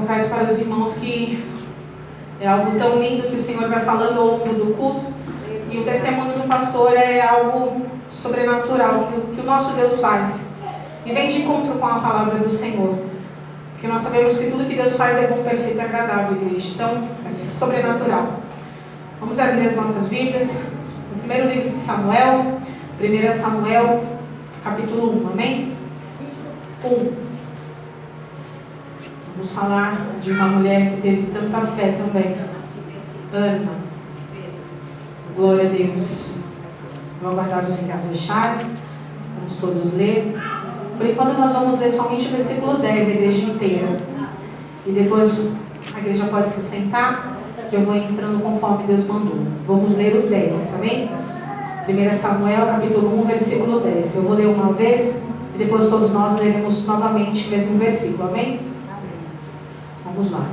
confesso para os irmãos que é algo tão lindo que o Senhor vai falando ao longo do culto. E o testemunho do pastor é algo sobrenatural que o nosso Deus faz. E vem de encontro com a palavra do Senhor. Porque nós sabemos que tudo que Deus faz é bom, perfeito e agradável, igreja. Então, é sobrenatural. Vamos abrir as nossas Bíblias. No primeiro livro de Samuel, 1 Samuel, capítulo 1, amém? 1. Vamos falar de uma mulher que teve tanta fé também. Ana. Glória a Deus. Vou aguardar os em casa deixarem. Vamos todos ler. Por enquanto nós vamos ler somente o versículo 10, a igreja inteira. E depois a igreja pode se sentar, que eu vou entrando conforme Deus mandou. Vamos ler o 10, amém? 1 Samuel, capítulo 1, versículo 10. Eu vou ler uma vez e depois todos nós leremos novamente o mesmo versículo, amém? Vamos lá.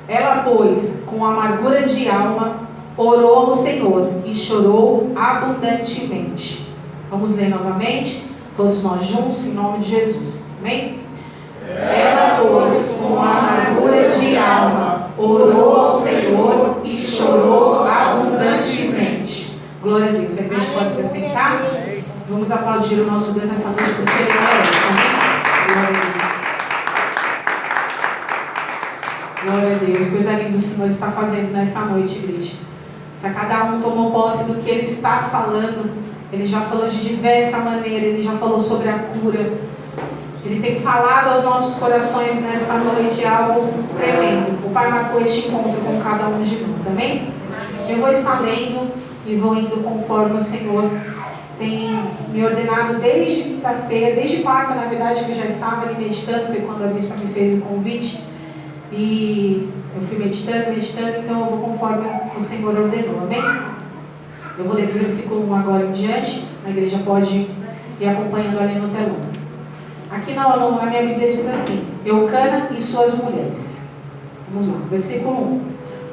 Ela, pois, com amargura de alma, orou ao Senhor e chorou abundantemente. Vamos ler novamente, todos nós juntos, em nome de Jesus. Amém? Ela, pois, com amargura de alma, orou ao Senhor e chorou abundantemente. Glória a Deus. A igreja pode se sentar? Vamos aplaudir o nosso Deus nessa noite, porque Ele merece. Amém? Glória a Deus. Glória a Deus. Coisa linda o Senhor está fazendo nessa noite, igreja. Se a cada um tomou posse do que Ele está falando, Ele já falou de diversa maneira, Ele já falou sobre a cura. Ele tem falado aos nossos corações nesta noite algo tremendo. O Pai marcou este encontro com cada um de nós, amém? Eu vou estar lendo e vou indo conforme o Senhor tem me ordenado desde quinta-feira, desde quarta, na verdade, que eu já estava ali meditando, foi quando a bispa me fez o convite. E eu fui meditando, então eu vou conforme o Senhor ordenou, amém? Eu vou ler do versículo 1 agora em diante, a igreja pode ir acompanhando ali no telão. Aqui na minha Bíblia diz assim: Eucana e suas mulheres. Vamos lá, versículo 1.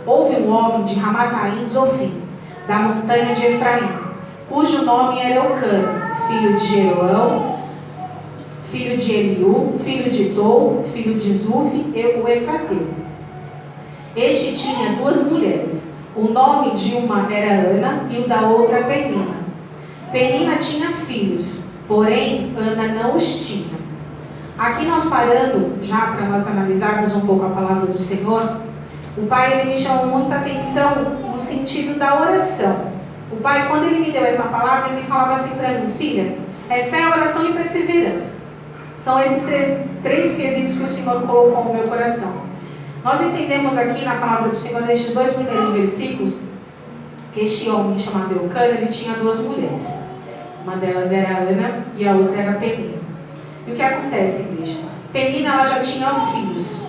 Houve um homem de Ramataim Zofim, da montanha de Efraim, cujo nome era Eucana, filho de Jeroão, filho de Eliú, filho de Tou, filho de Zufi, o Efrateu. Este tinha duas mulheres. O nome de uma era Ana e o da outra Penina. Penina tinha filhos, porém Ana não os tinha. Aqui nós parando, já para nós analisarmos um pouco a palavra do Senhor, o Pai ele me chamou muita atenção no sentido da oração. O Pai, quando ele me deu essa palavra, ele me falava assim para mim: filha, é fé, oração e perseverança. São esses três quesitos que o Senhor colocou no meu coração. Nós entendemos aqui na palavra do Senhor, nestes dois primeiros versículos, que este homem chamado Eucana, ele tinha duas mulheres. Uma delas era Ana e a outra era Penina. E o que acontece, igreja? Penina, ela já tinha os filhos.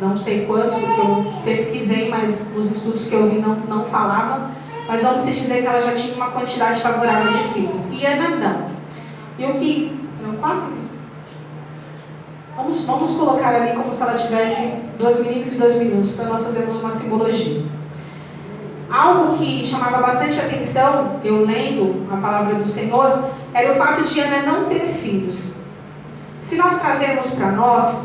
Não sei quantos, porque eu pesquisei, mas os estudos que eu vi não falavam. Mas vamos dizer que ela já tinha uma quantidade favorável de filhos. E Ana não. E o que... Vamos colocar ali como se ela tivesse 2 meninos e 2 meninos, para nós fazermos uma simbologia. Algo que chamava bastante atenção, eu lendo a palavra do Senhor, era o fato de Ana não ter filhos. Se nós trazermos para nós,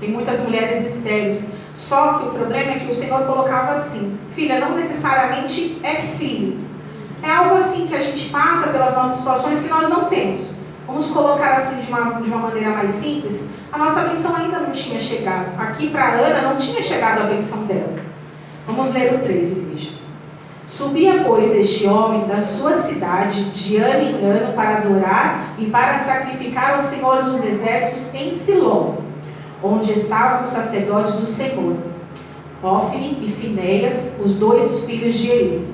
tem muitas mulheres estéreis, só que o problema é que o Senhor colocava assim: filha, não necessariamente é filho. É algo assim que a gente passa pelas nossas situações que nós não temos. Vamos colocar assim de uma maneira mais simples. A nossa bênção ainda não tinha chegado. Aqui para Ana não tinha chegado a bênção dela. Vamos ler o 3, igreja. Subia, pois, este homem da sua cidade de ano em ano para adorar e para sacrificar ao Senhor dos exércitos em Siló, onde estavam os sacerdotes do Senhor, Ofni e Finéias, os 2 filhos de Eli.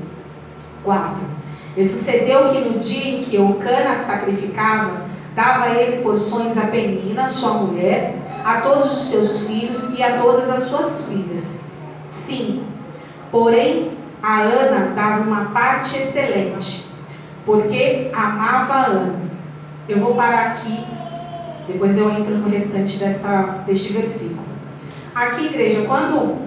4. E sucedeu que no dia em que Eucana sacrificava, dava ele porções a Penina, sua mulher, a todos os seus filhos e a todas as suas filhas. 5. Porém, a Ana dava uma parte excelente, porque amava a Ana. Eu vou parar aqui, depois eu entro no restante deste versículo. Aqui, igreja, quando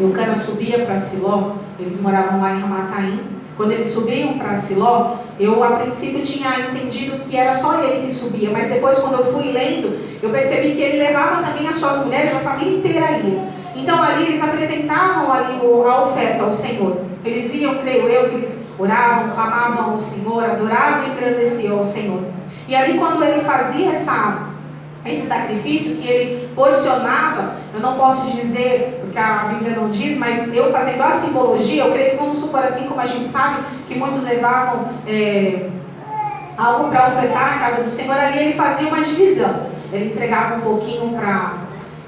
Eucana subia para Siló, eles moravam lá em Ramataim, quando eles subiam para Siló, eu a princípio tinha entendido que era só ele que subia, mas depois quando eu fui lendo, eu percebi que ele levava também as suas mulheres, a família inteira ia. Então ali eles apresentavam ali a oferta ao Senhor. Eles iam, creio eu, que eles oravam, clamavam ao Senhor, adoravam e engrandeciam ao Senhor. E ali quando ele fazia esse sacrifício que ele porcionava, eu não posso dizer, porque a Bíblia não diz, mas eu fazendo a simbologia, eu creio que vamos supor assim, como a gente sabe, que muitos levavam algo para ofertar na casa do Senhor, ali ele fazia uma divisão. Ele entregava um pouquinho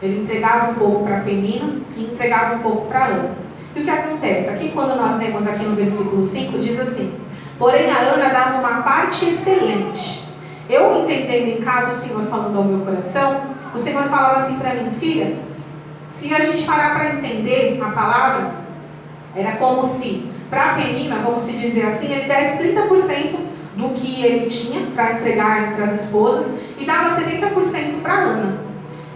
ele entregava um pouco para Penina e entregava um pouco para Ana. E o que acontece? Aqui quando nós lemos aqui no versículo 5, diz assim: porém a Ana dava uma parte excelente. Eu entendendo em casa o Senhor falando ao meu coração, o Senhor falava assim para mim: filha, se a gente parar para entender a palavra, era como se, para a Penina, vamos se dizer assim, ele desse 30% do que ele tinha para entregar entre as esposas e dava 70% para Ana.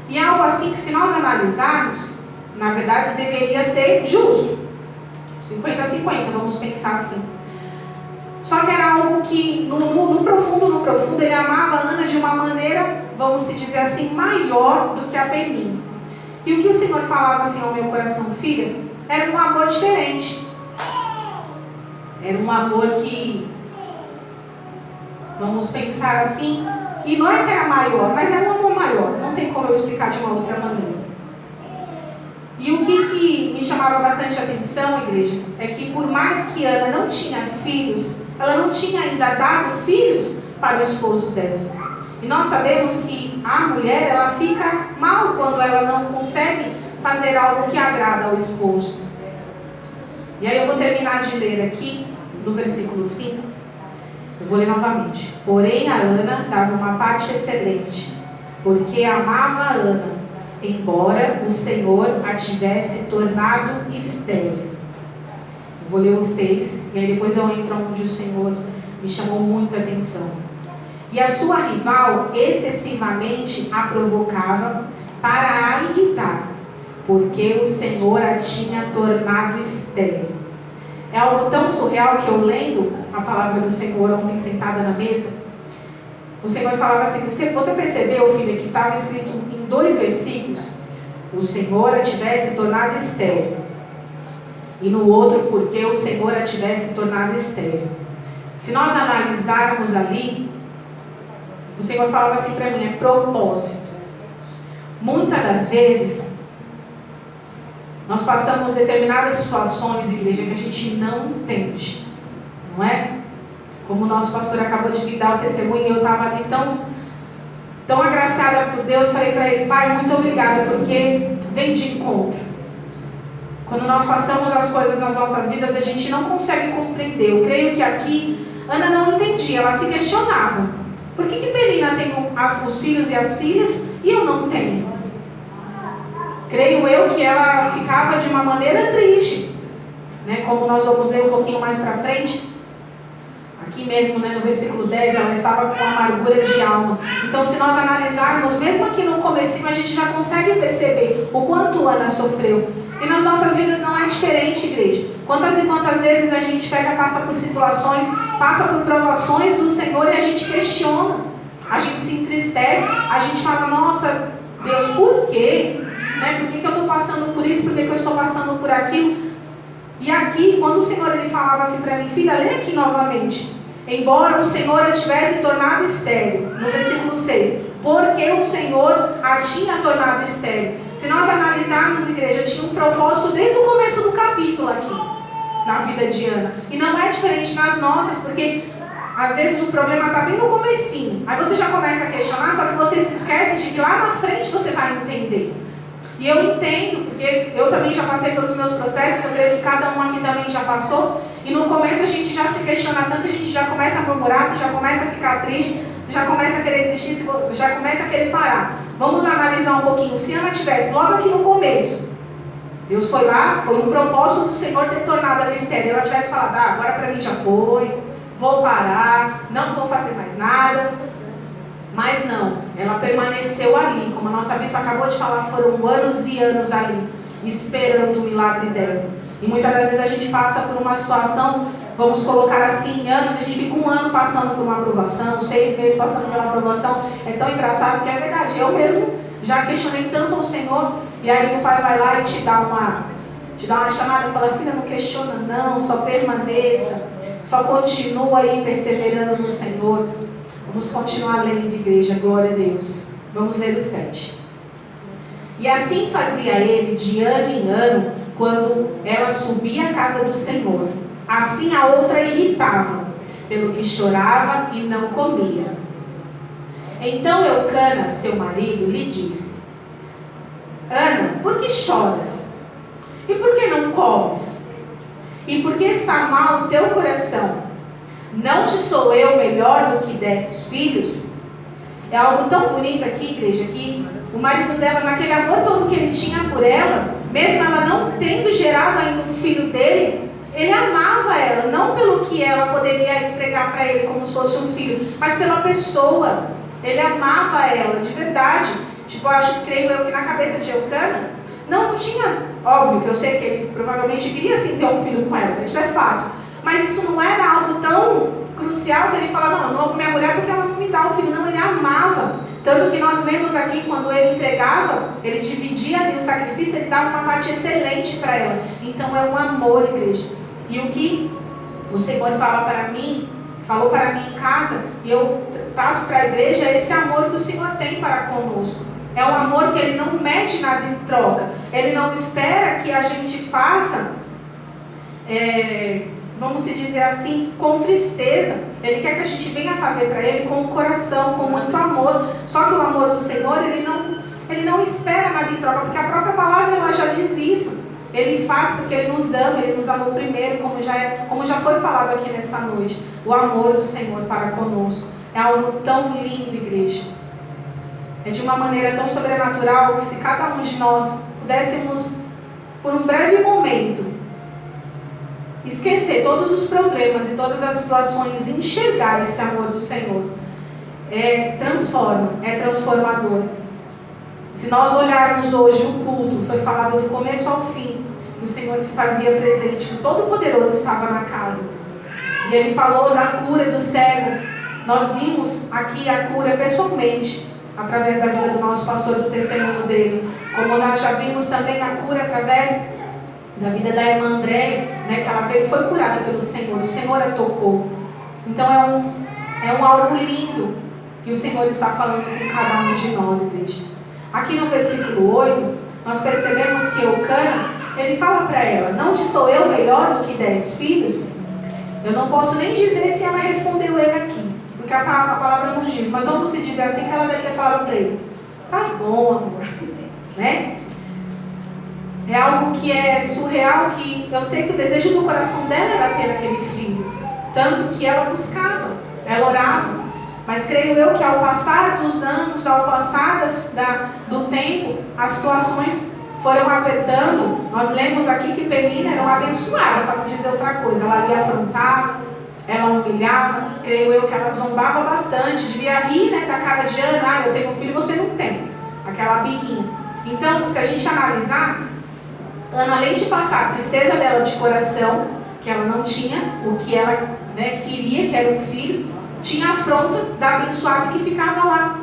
E é algo assim que, se nós analisarmos, na verdade deveria ser justo, 50-50, vamos pensar assim. Só que era algo que, no profundo, ele amava a Ana de uma maneira, vamos se dizer assim, maior do que a Penina. E o que o Senhor falava assim ao meu coração: filha, era um amor diferente. Era um amor que, vamos pensar assim, que não é que era maior, mas era um amor maior. Não tem como eu explicar de uma outra maneira. E o que me chamava bastante atenção, igreja, é que por mais que Ana não tinha filhos, ela não tinha ainda dado filhos para o esposo dela. E nós sabemos que a mulher, ela fica mal quando ela não consegue fazer algo que agrada ao esposo. E aí eu vou terminar de ler aqui, no versículo 5. Eu vou ler novamente. Porém a Ana dava uma parte excelente, porque amava a Ana, embora o Senhor a tivesse tornado estéril. Vou ler o 6, e aí depois eu entro onde o Senhor me chamou muita atenção. E a sua rival excessivamente a provocava para a irritar, porque o Senhor a tinha tornado estéril. É algo tão surreal que eu, lendo a palavra do Senhor ontem sentada na mesa, o Senhor falava assim: você percebeu, filha, que estava escrito em 2 versículos, o Senhor a tivesse tornado estéril. E no outro, porque o Senhor a tivesse tornado estéril. Se nós analisarmos ali, o Senhor falava assim para mim: é propósito. Muitas das vezes, nós passamos determinadas situações, igreja, que a gente não entende, não é? Como o nosso pastor acabou de me dar o testemunho, eu estava ali tão agraciada por Deus, falei para ele: pai, muito obrigada, porque vem de encontro. Quando nós passamos as coisas nas nossas vidas, a gente não consegue compreender. Eu creio que aqui, Ana não entendia, ela se questionava: por que Penina tem os filhos e as filhas e eu não tenho? Creio eu que ela ficava de uma maneira triste, né? Como nós vamos ler um pouquinho mais para frente, aqui mesmo, né, no versículo 10, ela estava com amargura de alma. Então, se nós analisarmos, mesmo aqui no comecinho, a gente já consegue perceber o quanto Ana sofreu. E nas nossas vidas não é diferente, igreja. Quantas e quantas vezes a gente passa por situações, passa por provações do Senhor e a gente questiona, a gente se entristece, a gente fala: nossa, Deus, por quê? Né? Por que eu estou passando por isso? Por que eu estou passando por aquilo? E aqui, quando o Senhor ele falava assim para mim: filha, lê aqui novamente. Embora o Senhor a tivesse tornado estéril, no versículo 6, porque o Senhor a tinha tornado estéril. Se nós analisarmos, igreja, tinha um propósito desde o começo do capítulo aqui, na vida de Ana. E não é diferente nas nossas, porque às vezes o problema está bem no comecinho. Aí você já começa a questionar, só que você se esquece de que lá na frente você vai entender. E eu entendo, porque eu também já passei pelos meus processos, eu creio que cada um aqui também já passou. E no começo a gente já se questiona tanto, a gente já começa a murmurar, você já começa a ficar triste, você já começa a querer desistir, você já começa a querer parar. Vamos analisar um pouquinho. Se Ana tivesse logo aqui no começo, Deus foi lá, foi um propósito do Senhor ter tornado ela estéril. Ela tivesse falado: agora para mim já foi, vou parar, não vou fazer mais nada. Mas não, ela permaneceu ali, como a nossa bispa acabou de falar, foram anos e anos ali, esperando o milagre dela. E muitas das vezes a gente passa por uma situação vamos colocar assim, em anos, a gente fica um ano passando por uma aprovação, 6 meses passando pela aprovação. É tão engraçado que é verdade. Eu mesmo já questionei tanto ao Senhor, e aí o Pai vai lá e te dá uma chamada e fala: filha, não questiona não, só permaneça, só continua aí perseverando no Senhor. Vamos continuar lendo, igreja, glória a Deus. Vamos ler o 7. E assim fazia ele de ano em ano, quando ela subia à casa do Senhor. Assim a outra irritava, pelo que chorava e não comia. Então Eucana, seu marido, lhe disse: Ana, por que choras? E por que não comes? E por que está mal o teu coração? Não te sou eu melhor do que 10 filhos? É algo tão bonito aqui, igreja, que o marido dela, naquele amor todo que ele tinha por ela, mesmo ela não tendo gerado ainda um filho dele, ele amava ela, não pelo que ela poderia entregar para ele como se fosse um filho, mas pela pessoa. Ele amava ela, de verdade. Tipo, creio eu que na cabeça de Eucana, não tinha, óbvio que eu sei que ele provavelmente queria sim ter um filho com ela, isso é fato. Mas isso não era algo tão crucial dele falar: não, eu não amo minha mulher porque ela não me dá o filho. Não, ele amava. Tanto que nós vemos aqui, quando ele entregava, ele dividia ali o sacrifício, ele dava uma parte excelente para ela. Então é um amor, igreja. E o que o Senhor falou para mim em casa, e eu passo para a igreja, é esse amor que o Senhor tem para conosco. É um amor que Ele não mede nada em troca. Ele não espera que a gente faça, vamos dizer assim, com tristeza. Ele quer que a gente venha fazer para Ele com o coração, com muito amor. Só que o amor do Senhor, Ele não espera nada em troca, porque a própria palavra ela já diz isso. Ele faz porque Ele nos ama, Ele nos amou primeiro, como já foi falado aqui nesta noite. O amor do Senhor para conosco é algo tão lindo, igreja. É de uma maneira tão sobrenatural que se cada um de nós pudéssemos, por um breve momento, esquecer todos os problemas e todas as situações e enxergar esse amor do Senhor, transforma, é transformador. Se nós olharmos hoje o culto, foi falado do começo ao fim, que o Senhor se fazia presente, que o Todo-Poderoso estava na casa. E Ele falou da cura do cego. Nós vimos aqui a cura pessoalmente, através da vida do nosso pastor, do testemunho dele. Como nós já vimos também a cura através da vida da irmã Andréia, né, que ela veio e foi curada pelo Senhor. O Senhor a tocou. Então é um algo lindo que o Senhor está falando com cada um de nós, igreja. Aqui no versículo 8, nós percebemos que Eucana, ele fala para ela: não te sou eu melhor do que 10 filhos? Eu não posso nem dizer se ela respondeu ele aqui, porque a palavra não diz, mas vamos se dizer assim que ela deve ter falado para ele: tá bom, amor, né? É algo que é surreal, que eu sei que o desejo do coração dela era ter aquele filho, tanto que ela buscava, ela orava. Mas creio eu que ao passar dos anos, ao passar do tempo, as situações foram apertando. Nós lemos aqui que Penina era uma abençoada, para não dizer outra coisa. Ela ali afrontava, ela humilhava. Creio eu que ela zombava bastante, devia rir, né, da cara de Ana: ah, eu tenho um filho e você não tem. Aquela birrinha. Então, se a gente analisar, Ana, além de passar a tristeza dela de coração, que ela não tinha o que ela, né, queria, que era um filho, tinha a afronta da abençoada que ficava lá.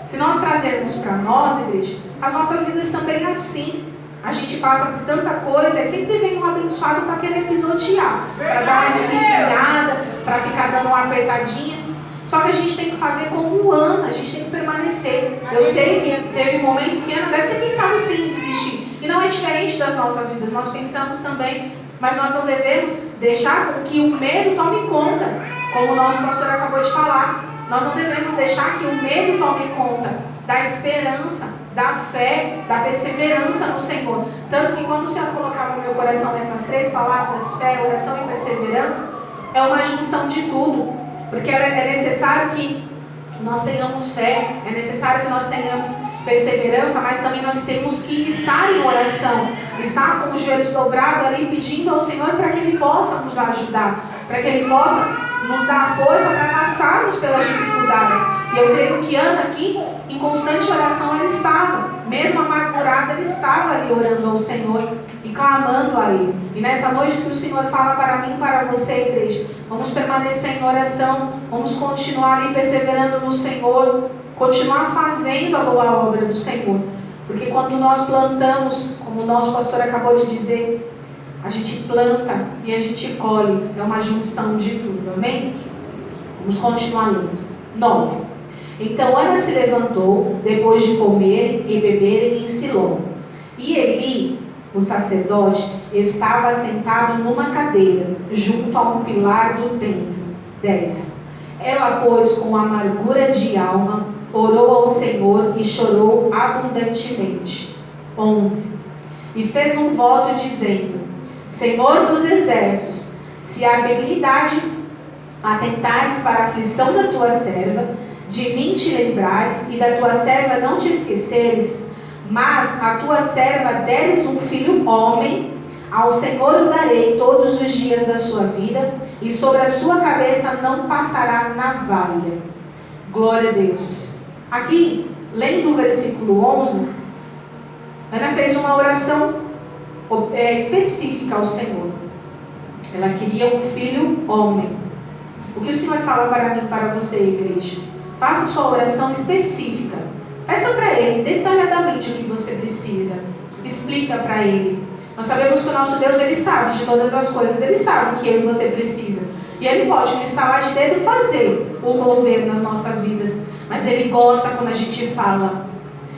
Se nós trazermos para nós, igreja, as nossas vidas também é assim. A gente passa por tanta coisa e sempre vem um abençoado para querer pisotear, para dar uma esquinada, para ficar dando uma apertadinha. Só que a gente tem que fazer como Ana, a gente tem que permanecer. Eu sei que teve momentos que Ana deve ter pensado sim em desistir. E não é diferente das nossas vidas, nós pensamos também, mas nós não devemos deixar com que o medo tome conta, como o nosso pastor acabou de falar. Nós não devemos deixar que o medo tome conta da esperança, da fé, da perseverança no Senhor. Tanto que quando o Senhor colocava no meu coração essas 3 palavras, fé, oração e perseverança, é uma junção de tudo. Porque é necessário que nós tenhamos fé, é necessário que nós tenhamos perseverança, mas também nós temos que estar em oração, estar com os joelhos dobrados ali, pedindo ao Senhor para que Ele possa nos ajudar, para que Ele possa nos dar força para passarmos pelas dificuldades. E eu creio que Ana aqui, em constante oração, ela estava, mesmo amargurada, ela estava ali orando ao Senhor. e clamando a Ele. E nessa noite que o Senhor fala para mim e para você, igreja, vamos permanecer em oração, vamos continuar ali perseverando no Senhor, continuar fazendo a boa obra do Senhor. Porque quando nós plantamos, como o nosso pastor acabou de dizer, a gente planta e a gente colhe, é uma junção de tudo, amém? Vamos continuar lendo. 9. Então Ana se levantou, depois de comer e beberem em Siló. E Eli, o sacerdote, estava sentado numa cadeira, junto a um pilar do templo. 10. Ela, pois, com amargura de alma, orou ao Senhor e chorou abundantemente. 11. E fez um voto dizendo: Senhor dos exércitos, se a benignidade atentares para a aflição da tua serva, de mim te lembrares e da tua serva não te esqueceres, mas a tua serva deres um filho homem, ao Senhor o darei todos os dias da sua vida, e sobre a sua cabeça não passará navalha. Glória a Deus. Aqui, lendo o versículo 11, Ana fez uma oração específica ao Senhor. Ela queria um filho homem. O que o Senhor fala para mim e para você, igreja? Faça sua oração específica. Peça para Ele detalhadamente o que você precisa. Explica para Ele. Nós sabemos que o nosso Deus, Ele sabe de todas as coisas. Ele sabe o que eu e você precisa. E Ele pode, no estalar de dedo, fazer o mover nas nossas vidas. Mas Ele gosta quando a gente fala.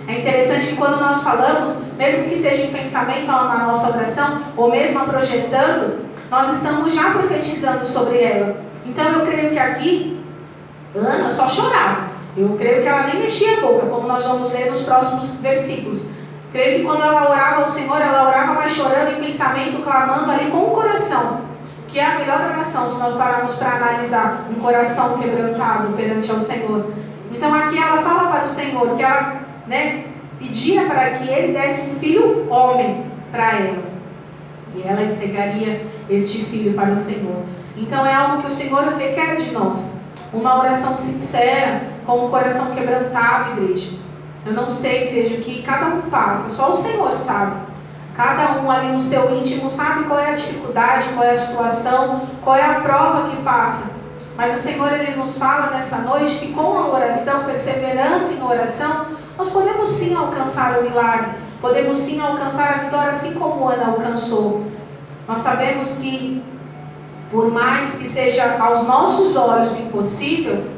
É interessante que quando nós falamos, mesmo que seja em pensamento ou na nossa oração, ou mesmo projetando, nós estamos já profetizando sobre ela. Então eu creio que aqui, Ana só chorava. Eu creio que ela nem mexia a boca, como nós vamos ler nos próximos versículos. Creio que quando ela orava ao Senhor, ela orava mais chorando em pensamento, clamando ali com o coração. Que é a melhor oração, se nós pararmos para analisar um coração quebrantado perante ao Senhor. Então aqui ela fala para o Senhor que ela pedia para que Ele desse um filho homem para ela. E ela entregaria este filho para o Senhor. Então é algo que o Senhor requer de nós. Uma oração sincera, com um coração quebrantado, igreja. Eu não sei, igreja, o que cada um passa, só o Senhor sabe. Cada um ali no seu íntimo sabe qual é a dificuldade, qual é a situação, qual é a prova que passa. Mas o Senhor, Ele nos fala nessa noite que com a oração, perseverando em oração, nós podemos sim alcançar o milagre. Podemos sim alcançar a vitória, assim como Ana alcançou. Nós sabemos que, por mais que seja aos nossos olhos impossível,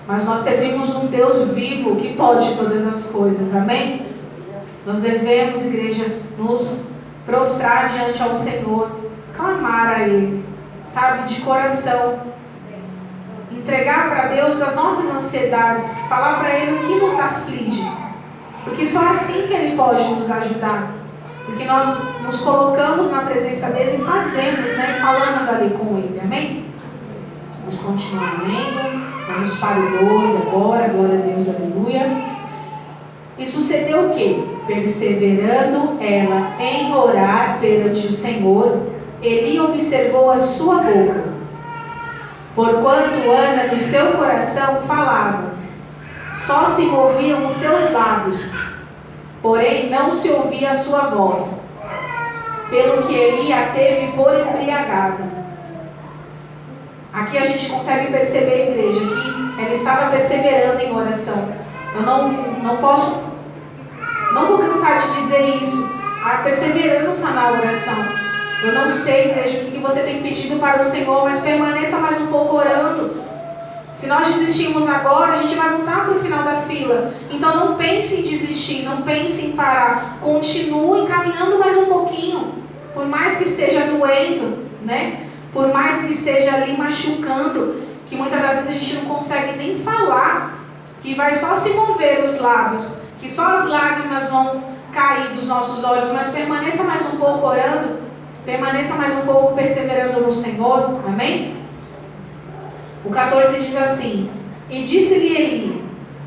mas nós servimos um Deus vivo que pode todas as coisas, amém? Nós devemos, igreja, nos prostrar diante ao Senhor, clamar a Ele, sabe, de coração, entregar para Deus as nossas ansiedades, falar para Ele o que nos aflige, porque só assim que Ele pode nos ajudar, porque nós nos colocamos na presença dEle e fazemos, e falamos ali com Ele, amém? Vamos continuar lendo. Vamos para o 12 agora, glória a Deus, aleluia. E sucedeu o quê? Perseverando ela em orar perante o Senhor, Eli observou a sua boca. Porquanto Ana no seu coração falava, só se moviam os seus lábios, porém não se ouvia a sua voz, pelo que Eli a teve por embriagada. Aqui a gente consegue perceber, igreja, que ela estava perseverando em oração. Eu não vou cansar de dizer isso, a perseverança na oração. Eu não sei, igreja, o que você tem pedido para o Senhor, mas permaneça mais um pouco orando. Se nós desistirmos agora, a gente vai voltar para o final da fila. Então não pense em desistir, não pense em parar. Continue caminhando mais um pouquinho, por mais que esteja doendo, Por mais que esteja ali machucando, que muitas das vezes a gente não consegue nem falar, que vai só se mover os lábios, que só as lágrimas vão cair dos nossos olhos, mas permaneça mais um pouco orando, permaneça mais um pouco perseverando no Senhor, amém? O 14 diz assim, e disse-lhe Eli,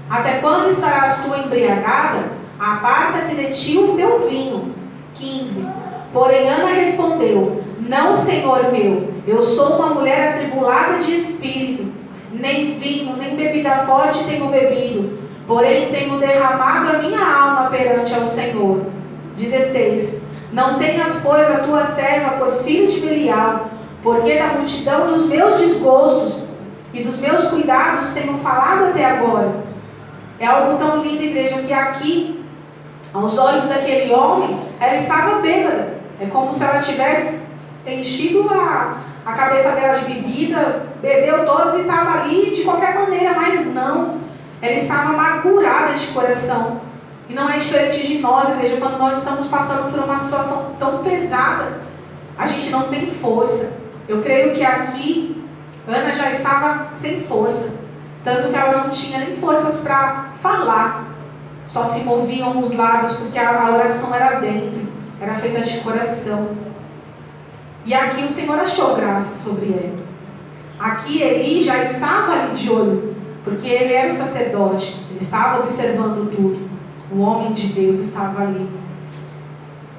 até quando estarás tu embriagada? Aparta-te de ti o teu vinho. 15, porém Ana respondeu, não, Senhor meu, eu sou uma mulher atribulada de espírito, nem vinho, nem bebida forte tenho bebido, porém tenho derramado a minha alma perante ao Senhor. 16. Não tenhas, pois, a tua serva por filho de Belial, porque da multidão dos meus desgostos e dos meus cuidados tenho falado até agora. É algo tão lindo, igreja, que aqui, aos olhos daquele homem, ela estava bêbada. É como se ela tivesse enchido a cabeça dela de bebida, bebeu todos e estava ali de qualquer maneira, mas não. Ela estava amargurada de coração. E não é diferente de nós, igreja, quando nós estamos passando por uma situação tão pesada, a gente não tem força. Eu creio que aqui, Ana já estava sem força, tanto que ela não tinha nem forças para falar, só se moviam os lábios, porque a oração era dentro, era feita de coração. E aqui o Senhor achou graça sobre ela. Aqui Eli já estava ali de olho, porque ele era o sacerdote, ele estava observando tudo. O homem de Deus estava ali.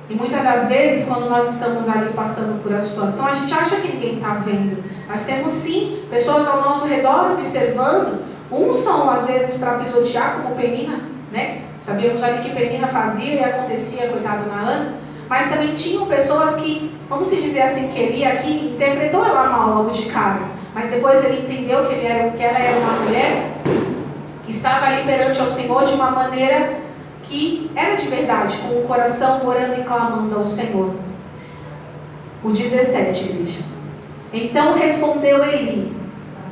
E muitas das vezes, quando nós estamos ali passando por a situação, a gente acha que ninguém está vendo. Nós temos sim pessoas ao nosso redor observando. Uns são às vezes para pisotear, como Penina, né? Sabíamos ali que Penina fazia e acontecia, coitado, na Ana. Mas também tinham pessoas que, vamos se dizer assim, que Eli aqui interpretou ela mal logo de cara. Mas depois ele entendeu que ela era uma mulher que estava ali perante ao Senhor de uma maneira que era de verdade, com o coração orando e clamando ao Senhor. O 17, igreja. Então respondeu Eli: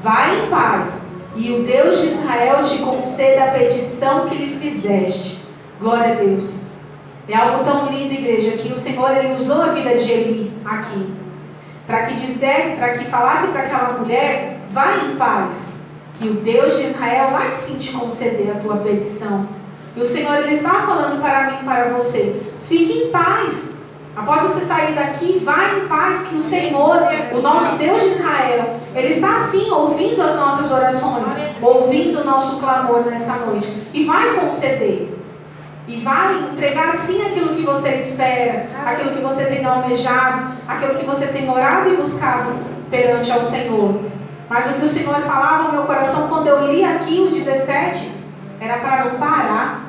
vai em paz, e o Deus de Israel te conceda a petição que lhe fizeste. Glória a Deus. É algo tão lindo, igreja, que o Senhor ele usou a vida de Eli aqui, para que falasse para aquela mulher: vai em paz, que o Deus de Israel vai sim te conceder a tua petição. E o Senhor ele está falando para mim e para você: fique em paz. Após você sair daqui, vai em paz, que o Senhor, o nosso Deus de Israel, Ele está sim ouvindo as nossas orações, ouvindo o nosso clamor nessa noite, e vai conceder. E vai entregar sim aquilo que você espera, aquilo que você tem almejado, aquilo que você tem orado e buscado perante ao Senhor. Mas o que o Senhor falava no meu coração quando eu li aqui o 17, era para não parar,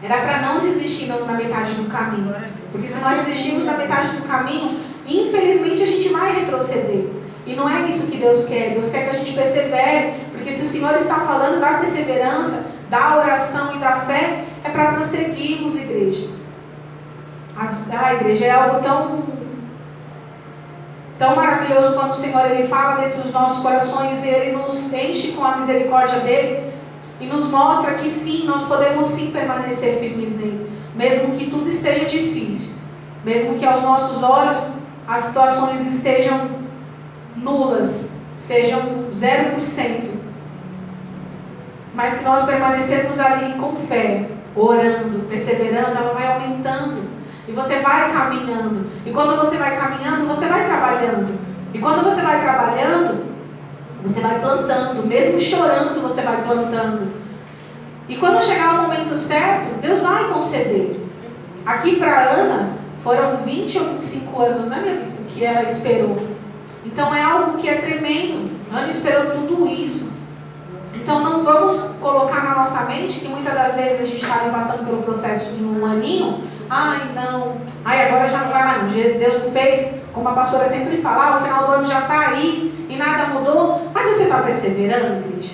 era para não desistir na metade do caminho. Porque se nós desistirmos na metade do caminho, infelizmente a gente vai retroceder. E não é isso que Deus quer. Deus quer que a gente persevere, porque se o Senhor está falando da perseverança, da oração e da fé, é para prosseguirmos, igreja. A igreja é algo tão maravilhoso quando o Senhor ele fala dentro dos nossos corações e Ele nos enche com a misericórdia dEle e nos mostra que sim, nós podemos sim permanecer firmes nele, mesmo que tudo esteja difícil, mesmo que aos nossos olhos as situações estejam nulas, sejam 0%. Mas se nós permanecermos ali com fé, orando, perseverando, ela vai aumentando. E você vai caminhando. E quando você vai caminhando, você vai trabalhando. E quando você vai trabalhando, você vai plantando. Mesmo chorando, você vai plantando. E quando chegar o momento certo, Deus vai conceder. Aqui para Ana, foram 20 ou 25 anos, né, minha amiga, que ela esperou. Então é algo que é tremendo. Ana esperou tudo isso. Então não vamos colocar na nossa mente que muitas das vezes a gente está ali passando pelo processo de um aninho. Ai não, agora já não vai mais não. Deus não fez, como a pastora sempre fala, o final do ano já está aí e nada mudou. Mas você está perseverando, igreja?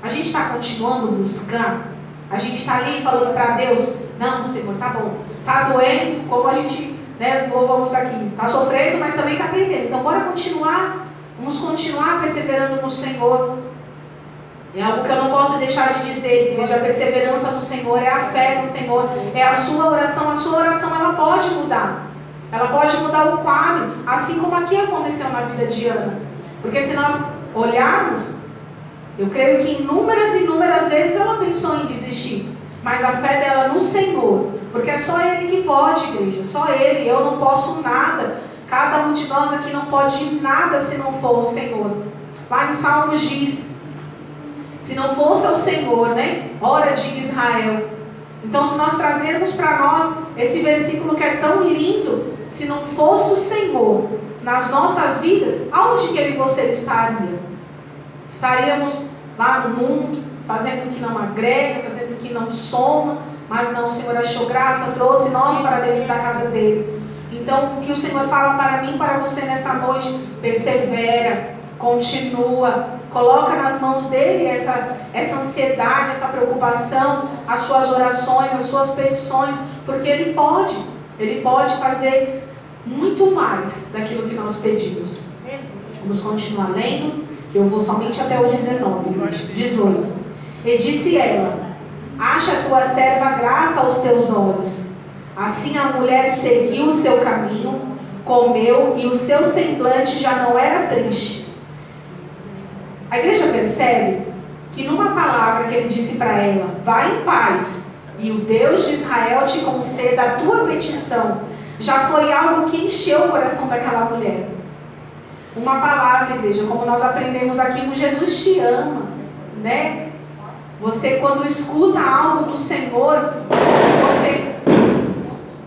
A gente está continuando buscando? A gente está ali falando para Deus: não, Senhor, tá bom. Está doendo, como a gente louvamos aqui. Está sofrendo, mas também está aprendendo. Então bora continuar. Vamos continuar perseverando no Senhor. É algo que eu não posso deixar de dizer, igreja. A perseverança no Senhor, é a fé no Senhor, é a sua oração. A sua oração, ela pode mudar. Ela pode mudar o quadro, assim como aqui aconteceu na vida de Ana. Porque se nós olharmos, eu creio que inúmeras vezes ela pensou em desistir. Mas a fé dela no Senhor, porque é só Ele que pode, igreja. Só Ele, eu não posso nada. Cada um de nós aqui não pode nada se não for o Senhor. Lá em Salmos diz: se não fosse o Senhor, Ora de Israel. Então, se nós trazermos para nós esse versículo que é tão lindo, se não fosse o Senhor nas nossas vidas, aonde que eu e você estaria? Estaríamos lá no mundo, fazendo o que não agrega, fazendo o que não soma, mas não, o Senhor achou graça, trouxe nós para dentro da casa dele. Então, o que o Senhor fala para mim e para você nessa noite, persevera, continua, coloca nas mãos dele essa ansiedade, essa preocupação, as suas orações, as suas petições, porque ele pode fazer muito mais daquilo que nós pedimos. Vamos continuar lendo, que eu vou somente até o 18. E disse ela: acha a tua serva graça aos teus olhos. Assim a mulher seguiu o seu caminho, comeu, e o seu semblante já não era triste. A igreja percebe que numa palavra que ele disse para ela, vai em paz, e o Deus de Israel te conceda a tua petição, já foi algo que encheu o coração daquela mulher. Uma palavra, igreja, como nós aprendemos aqui, o Jesus te ama, né? Você, quando escuta algo do Senhor, você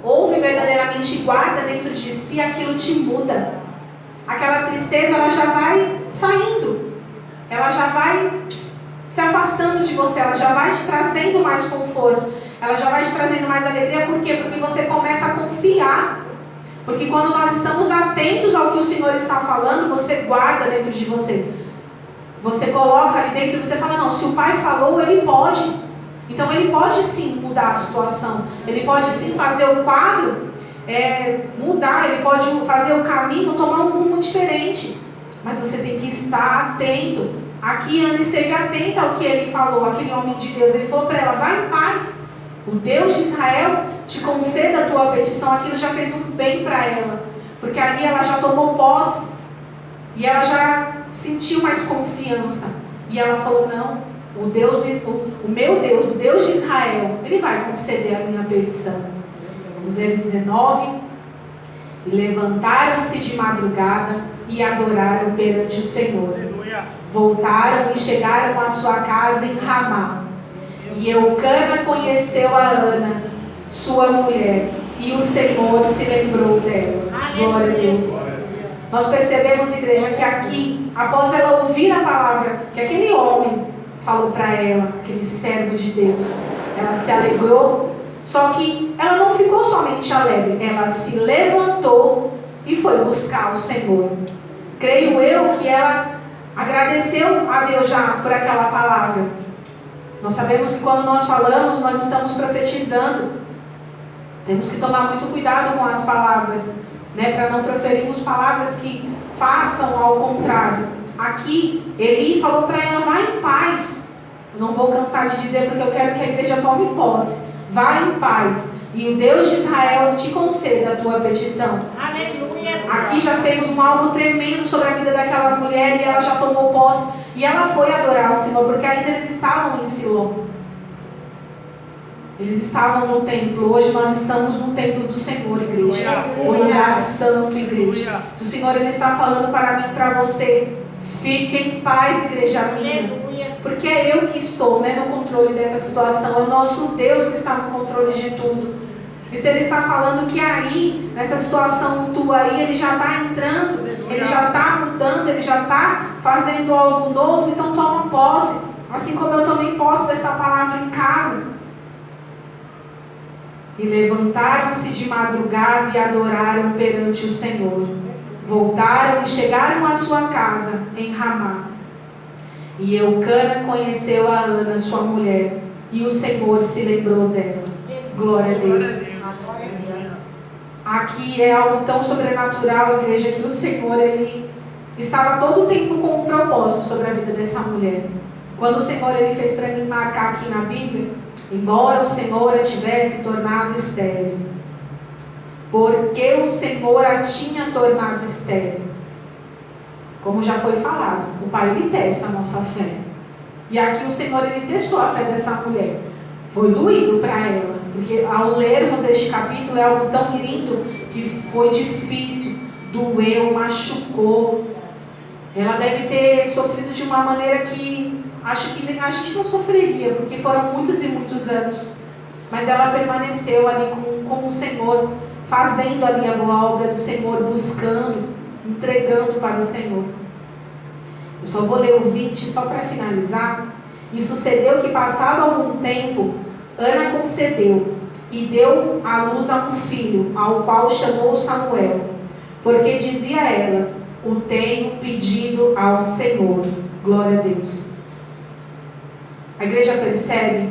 ouve verdadeiramente e guarda dentro de si, aquilo te muda. Aquela tristeza, ela já vai saindo, ela já vai se afastando de você, ela já vai te trazendo mais conforto, ela já vai te trazendo mais alegria. Por quê? Porque você começa a confiar. Porque quando nós estamos atentos ao que o Senhor está falando, você guarda dentro de você. Você coloca ali dentro e você fala, não, se o Pai falou, Ele pode. Então Ele pode sim mudar a situação. Ele pode sim fazer o quadro mudar. Ele pode fazer o caminho tomar um rumo diferente. Mas você tem que estar atento. Aqui Ana esteve atenta ao que Ele falou, aquele homem de Deus. Ele falou para ela, vai em paz. O Deus de Israel te conceda a tua petição. Aquilo já fez um bem para ela. Porque ali ela já tomou posse. E ela já sentiu mais confiança. E ela falou, não, o meu Deus, o Deus de Israel, Ele vai conceder a minha petição. Vamos ler 19. E levantaram-se de madrugada e adoraram perante o Senhor. Voltaram e chegaram à sua casa em Ramá. E Eucana conheceu a Ana, sua mulher, e o Senhor se lembrou dela. Glória a Deus. Nós percebemos, igreja, que aqui, após ela ouvir a palavra que aquele homem falou para ela, aquele servo de Deus, ela se alegrou. Só que ela não ficou somente alegre, ela se levantou e foi buscar o Senhor. Creio eu que ela agradeceu a Deus já por aquela palavra. Nós sabemos que quando nós falamos, nós estamos profetizando. Temos que tomar muito cuidado com as palavras, né, para não proferirmos palavras que façam ao contrário. Aqui, Eli falou para ela, vai em paz. Eu não vou cansar de dizer, porque eu quero que a igreja tome posse. Vai em paz, e o Deus de Israel te conceda a tua petição. Aleluia. Aqui já fez algo tremendo sobre a vida daquela mulher, e ela já tomou posse, e ela foi adorar o Senhor, porque ainda eles estavam em Siló. Eles estavam no templo. Hoje nós estamos no templo do Senhor, igreja. O lugar santo, igreja. Se o Senhor Ele está falando para mim e para você, fique em paz, igreja minha. Porque é eu que estou, né, no controle dessa situação. É o nosso Deus que está no controle de tudo. E se Ele está falando que aí, nessa situação tua aí, Ele já está entrando, Ele já está mudando, Ele já está fazendo algo novo, então toma posse. Assim como eu tomei posse dessa palavra em casa. E levantaram-se de madrugada e adoraram perante o Senhor. Voltaram e chegaram à sua casa em Ramá. E Eucana conheceu a Ana, sua mulher, e o Senhor se lembrou dela. Glória a Deus. Aqui é algo tão sobrenatural, igreja, que o Senhor, Ele estava todo o tempo com um propósito sobre a vida dessa mulher. Quando o Senhor, Ele fez para mim marcar aqui na Bíblia, embora o Senhor a tivesse tornado estéril, porque o Senhor a tinha tornado estéril. Como já foi falado, o Pai, Ele testa a nossa fé. E aqui o Senhor, Ele testou a fé dessa mulher. Foi doído para ela, porque ao lermos este capítulo é algo tão lindo que foi difícil, doeu, machucou. Ela deve ter sofrido de uma maneira que acho que a gente não sofreria, porque foram muitos e muitos anos. Mas ela permaneceu ali com o Senhor, fazendo ali a boa obra do Senhor, buscando, entregando para o Senhor. Eu só vou ler o 20 só para finalizar. E sucedeu que, passado algum tempo, Ana concebeu e deu à luz a um filho, ao qual chamou Samuel, porque dizia ela: o tenho pedido ao Senhor. Glória a Deus. A igreja percebe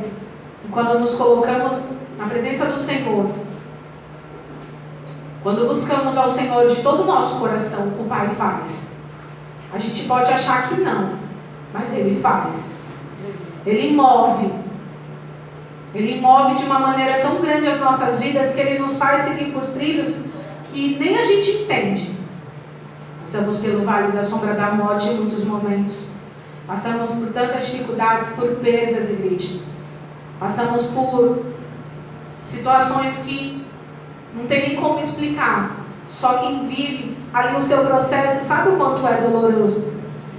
que quando nos colocamos na presença do Senhor, quando buscamos ao Senhor de todo o nosso coração, o Pai faz. A gente pode achar que não, mas Ele faz. Ele move. Ele move de uma maneira tão grande as nossas vidas que Ele nos faz seguir por trilhos que nem a gente entende. Passamos pelo vale da sombra da morte em muitos momentos. Passamos por tantas dificuldades, por perdas, igreja. Passamos por situações que não tem nem como explicar. Só quem vive ali o seu processo sabe o quanto é doloroso.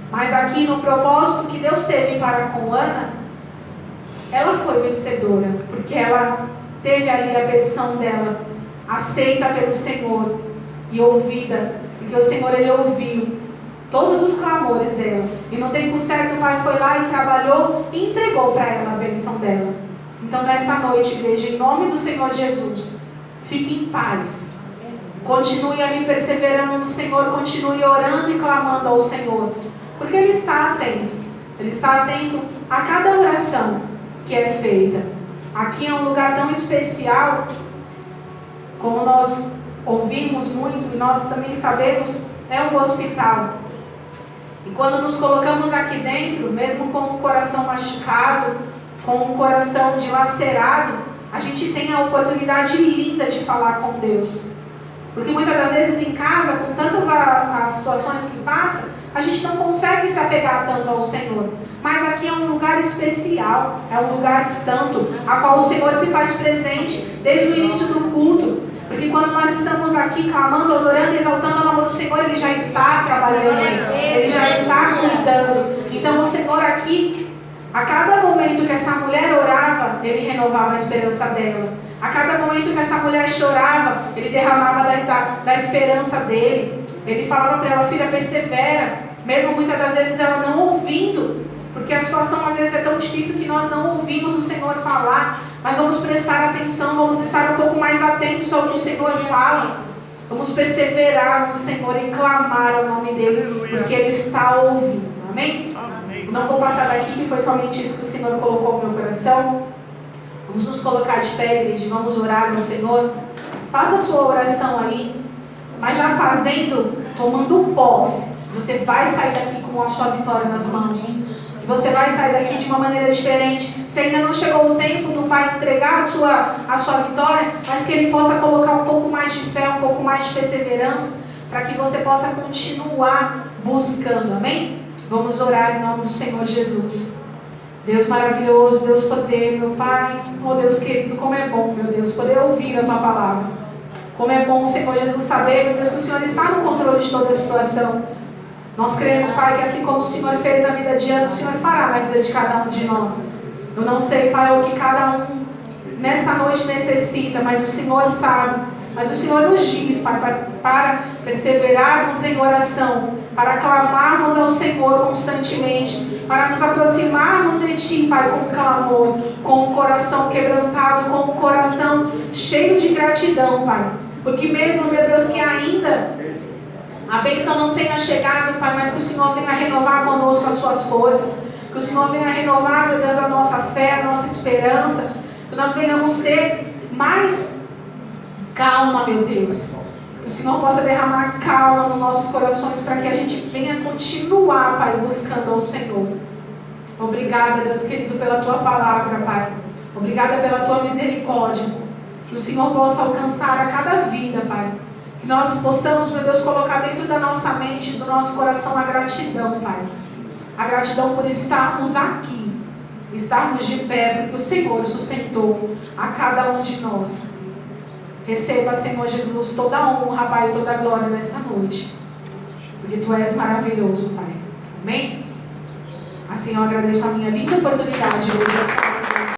Mas aqui no propósito que Deus teve para com Ana, ela foi vencedora, porque ela teve ali a petição dela aceita pelo Senhor e ouvida, porque o Senhor, Ele ouviu todos os clamores dela, e no tempo certo o Pai foi lá e trabalhou e entregou para ela a bênção dela. Então nessa noite, igreja, em nome do Senhor Jesus, fique em paz, continue ali perseverando no Senhor, continue orando e clamando ao Senhor, porque Ele está atento a cada oração que é feita. Aqui é um lugar tão especial, como nós ouvimos muito e nós também sabemos, é um hospital. E quando nos colocamos aqui dentro, mesmo com o coração machucado, com o coração dilacerado, a gente tem a oportunidade linda de falar com Deus. Porque muitas das vezes em casa, com tantas as situações que passa, a gente não consegue se apegar tanto ao Senhor. Mas aqui é um lugar especial, é um lugar santo, a qual o Senhor se faz presente desde o início do culto. Porque quando nós estamos aqui clamando, adorando, exaltando o nome do Senhor, Ele já está trabalhando, Ele já está cuidando. Então o Senhor aqui, a cada momento que essa mulher orava, Ele renovava a esperança dela. A cada momento que essa mulher chorava, Ele derramava da esperança dele. Ele falava para ela: filha, persevera, mesmo muitas das vezes ela não ouvindo, porque a situação às vezes é tão difícil que nós não ouvimos o Senhor falar, mas vamos prestar atenção, vamos estar um pouco mais atentos ao que o Senhor fala, vamos perseverar no Senhor e clamar o nome dEle, porque Ele está ouvindo, amém? Não vou passar daqui, que foi somente isso que o Senhor colocou no meu coração. Vamos nos colocar de pé, igreja, vamos orar ao Senhor. Faça a sua oração ali, mas já fazendo, tomando posse. Você vai sair daqui com a sua vitória nas mãos. E você vai sair daqui de uma maneira diferente. Se ainda não chegou o tempo do Pai entregar a sua vitória, mas que Ele possa colocar um pouco mais de fé, um pouco mais de perseverança, para que você possa continuar buscando, amém? Vamos orar em nome do Senhor Jesus. Deus maravilhoso, Deus poder, meu Pai, oh Deus querido, como é bom, meu Deus, poder ouvir a Tua palavra. Como é bom, Senhor Jesus, saber, meu Deus, que o Senhor está no controle de toda a situação. Nós cremos, Pai, que assim como o Senhor fez na vida de Ana, o Senhor fará na vida de cada um de nós. Eu não sei, Pai, o que cada um nesta noite necessita, mas o Senhor sabe. Mas o Senhor nos diz, Pai, para perseverarmos em oração, para clamarmos ao Senhor constantemente, para nos aproximarmos de Ti, Pai, com clamor, com o coração quebrantado, com o coração cheio de gratidão, Pai. Porque mesmo, meu Deus, que ainda a bênção não tenha chegado, Pai, mas que o Senhor venha renovar conosco as Suas forças, que o Senhor venha renovar, meu Deus, a nossa fé, a nossa esperança, que nós venhamos ter mais calma, meu Deus. Que o Senhor possa derramar calma nos nossos corações para que a gente venha continuar, Pai, buscando ao Senhor. Obrigada, Deus querido, pela Tua palavra, Pai. Obrigada pela Tua misericórdia. Que o Senhor possa alcançar a cada vida, Pai. Que nós possamos, meu Deus, colocar dentro da nossa mente, do nosso coração, a gratidão, Pai. A gratidão por estarmos aqui, estarmos de pé, porque o Senhor sustentou a cada um de nós. Receba, Senhor Jesus, toda a honra, Pai, e toda a glória nesta noite. Porque Tu és maravilhoso, Pai. Amém? Assim eu agradeço a minha linda oportunidade hoje.